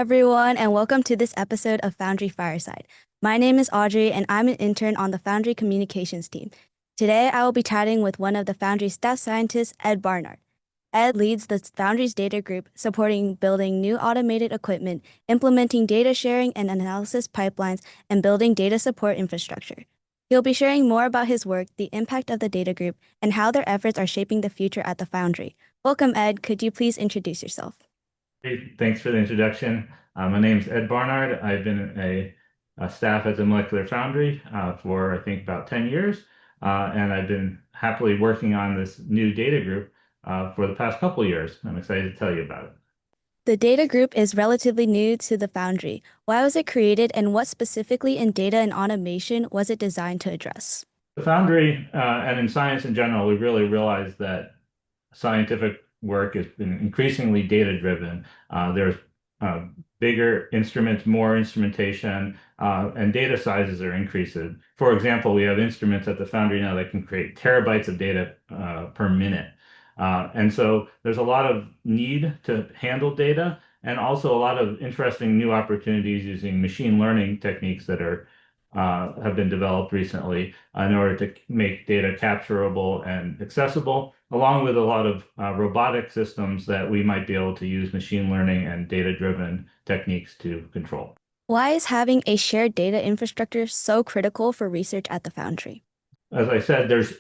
everyone, and welcome to this episode of Foundry Fireside. My name is Audrey, and I'm an intern on the Foundry communications team. Today, I will be chatting with one of the Foundry staff scientists, Ed Barnard. Ed leads the Foundry's data group, supporting building new automated equipment, implementing data sharing and analysis pipelines, and building data support infrastructure. He'll be sharing more about his work, the impact of the data group, and how their efforts are shaping the future at the Foundry. Welcome, Ed. Could you please introduce yourself? Hey, thanks for the introduction. My name is Ed Barnard. I've been a staff at the Molecular Foundry for I think about 10 years, and I've been happily working on this new data group for the past couple of years. I'm excited to tell you about it. The data group is relatively new to the Foundry. Why was it created, and what specifically in data and automation was it designed to address? The Foundry and in science in general, we really realized that scientific work has been increasingly data-driven. There's bigger instruments, more instrumentation, and data sizes are increasing. For example, we have instruments at the Foundry now that can create terabytes of data per minute. And so there's a lot of need to handle data and also a lot of interesting new opportunities using machine learning techniques that are have been developed recently in order to make data capturable and accessible, along with a lot of robotic systems that we might be able to use machine learning and data-driven techniques to control. Why is having a shared data infrastructure so critical for research at the Foundry? As I said, there's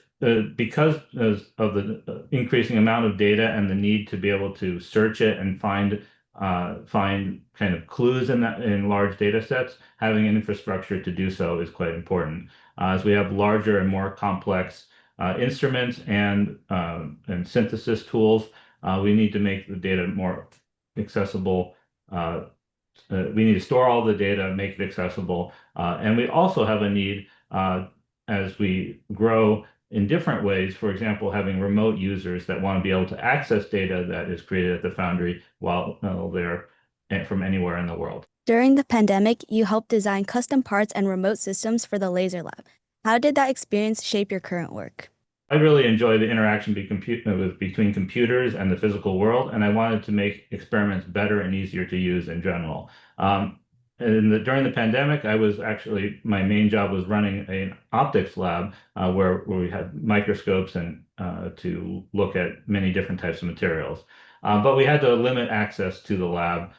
because of the increasing amount of data and the need to be able to search it and find kind of clues in large data sets, having an infrastructure to do so is quite important. As we have larger and more complex instruments and synthesis tools, we need to make the data more accessible. We need to store all the data, make it accessible, and we also have a need as we grow in different ways. For example, having remote users that want to be able to access data that is created at the Foundry while they're from anywhere in the world. During the pandemic, you helped design custom parts and remote systems for the laser lab. How did that experience shape your current work? I really enjoy the interaction between computers and the physical world, and I wanted to make experiments better and easier to use in general. During the pandemic, my main job was running an optics lab where we had microscopes and to look at many different types of materials. But we had to limit access to the lab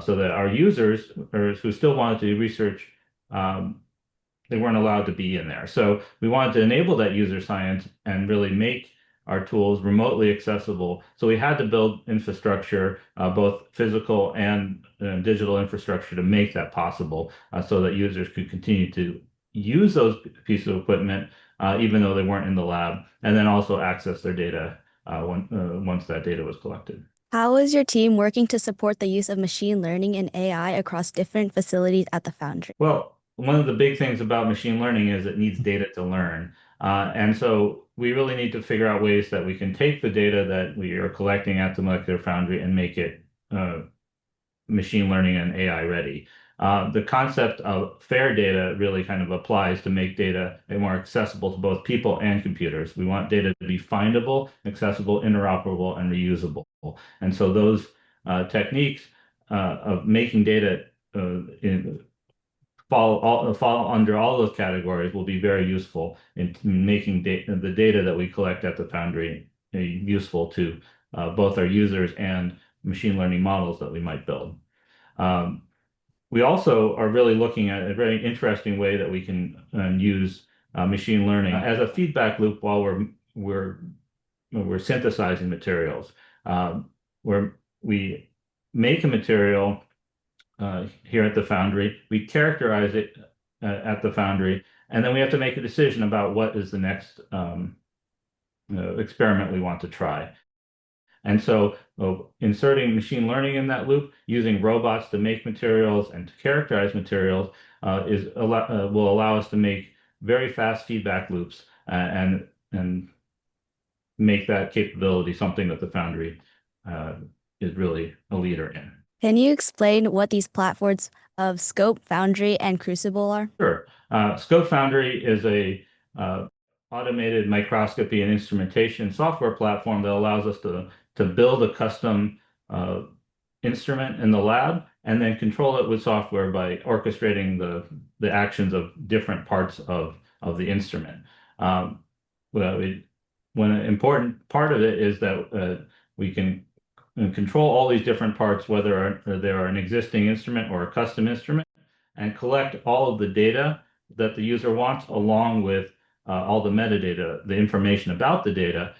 so that our users or who still wanted to research, they weren't allowed to be in there. So we wanted to enable that user science and really make our tools remotely accessible. So we had to build infrastructure, both physical and digital infrastructure to make that possible so that users could continue to use those pieces of equipment even though they weren't in the lab, and then also access their data once that data was collected. How is your team working to support the use of machine learning and AI across different facilities at the Foundry? Well, one of the big things about machine learning is it needs data to learn. And so we really need to figure out ways that we can take the data that we are collecting at the Molecular Foundry and make it machine learning and AI ready. The concept of fair data really kind of applies to make data more accessible to both people and computers. We want data to be findable, accessible, interoperable, and reusable. And so those techniques of making data fall under all those categories will be very useful in making the data that we collect at the Foundry useful to both our users and machine learning models that we might build. We also are really looking at a very interesting way that we can use machine learning as a feedback loop while we're synthesizing materials, where we make a material here at the Foundry. We characterize it at the Foundry, and then we have to make a decision about what is the next experiment we want to try. And so inserting machine learning in that loop, using robots to make materials and to characterize materials will allow us to make very fast feedback loops and make that capability something that the Foundry is really a leader in. Can you explain what these platforms of Scope, Foundry, and Crucible are? Sure. Scope Foundry is a automated microscopy and instrumentation software platform that allows us to build a custom instrument in the lab and then control it with software by orchestrating the actions of different parts of the instrument. Um, well, one important part of it is that we can control all these different parts, whether they are an existing instrument or a custom instrument, and collect all of the data that the user wants, along with all the metadata, the information about the data,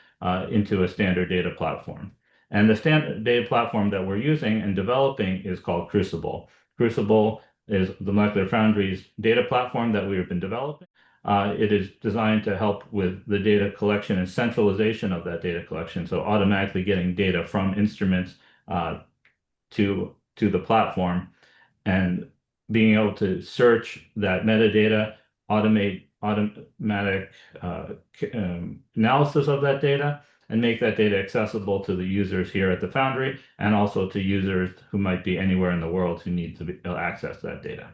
into a standard data platform. And the standard data platform that we're using and developing is called Crucible. Crucible is the Molecular Foundry's data platform that we have been developing. It is designed to help with the data collection and centralization of that data collection, so automatically getting data from instruments to the platform and being able to search that metadata, automate automatic analysis of that data, and make that data accessible to the users here at the Foundry and also to users who might be anywhere in the world who need to be able to access that data.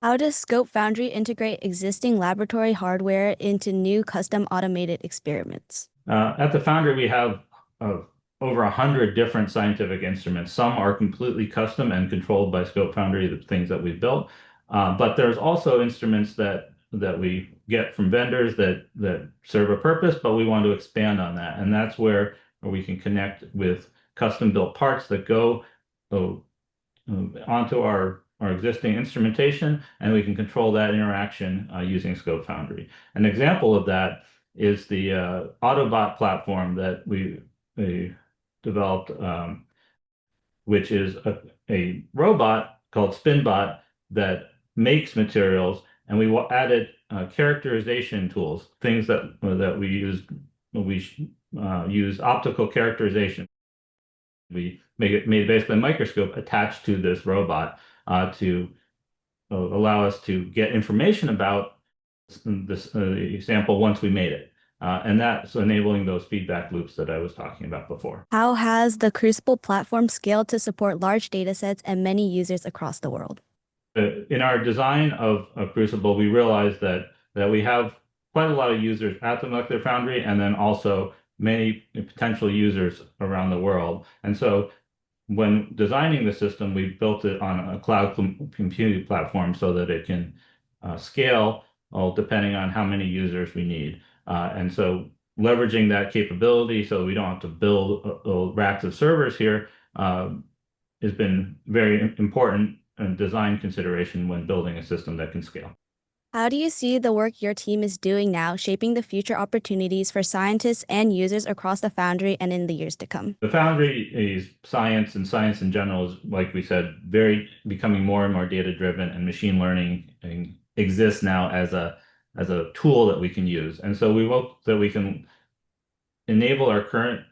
How does Scope Foundry integrate existing laboratory hardware into new custom automated experiments? At the Foundry, we have over 100 different scientific instruments. Some are completely custom and controlled by Scope Foundry, the things that we've built. But there's also instruments that we get from vendors that serve a purpose, but we want to expand on that. And that's where we can connect with custom-built parts that go onto our existing instrumentation, and we can control that interaction using Scope Foundry. An example of that is the Autobot platform that we developed, which is a robot called SpinBot that makes materials, and we added characterization tools, things that we use. We use optical characterization. We made basically a microscope attached to this robot to allow us to get information about this sample once we made it. And that's enabling those feedback loops that I was talking about before. How has the Crucible platform scaled to support large datasets and many users across the world? In our design of Crucible, we realized that we have quite a lot of users at the Molecular Foundry, and then also many potential users around the world. And so when designing the system, we built it on a cloud computing platform so that it can scale depending on how many users we need. And so leveraging that capability so we don't have to build racks of servers here has been very important and design consideration when building a system that can scale. How do you see the work your team is doing now shaping the future opportunities for scientists and users across the Foundry and in the years to come? The Foundry is science, and science in general is, like we said, becoming more and more data-driven, and machine learning exists now as a tool that we can use. And so we hope that we can enable our current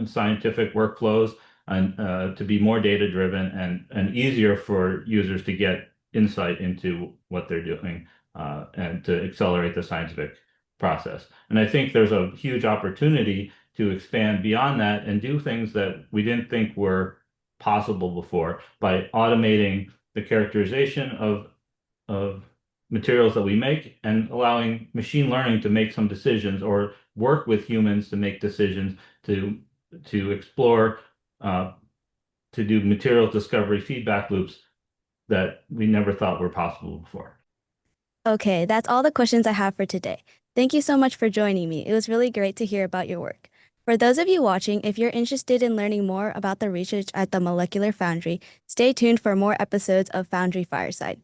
scientific workflows and to be more data-driven and easier for users to get insight into what they're doing and to accelerate the scientific process. And I think there's a huge opportunity to expand beyond that and do things that we didn't think were possible before by automating the characterization of materials that we make and allowing machine learning to make some decisions or work with humans to make decisions to explore to do material discovery feedback loops that we never thought were possible before. Okay, that's all the questions I have for today. Thank you so much for joining me. It was really great to hear about your work. For those of you watching, if you're interested in learning more about the research at the Molecular Foundry, stay tuned for more episodes of Foundry Fireside.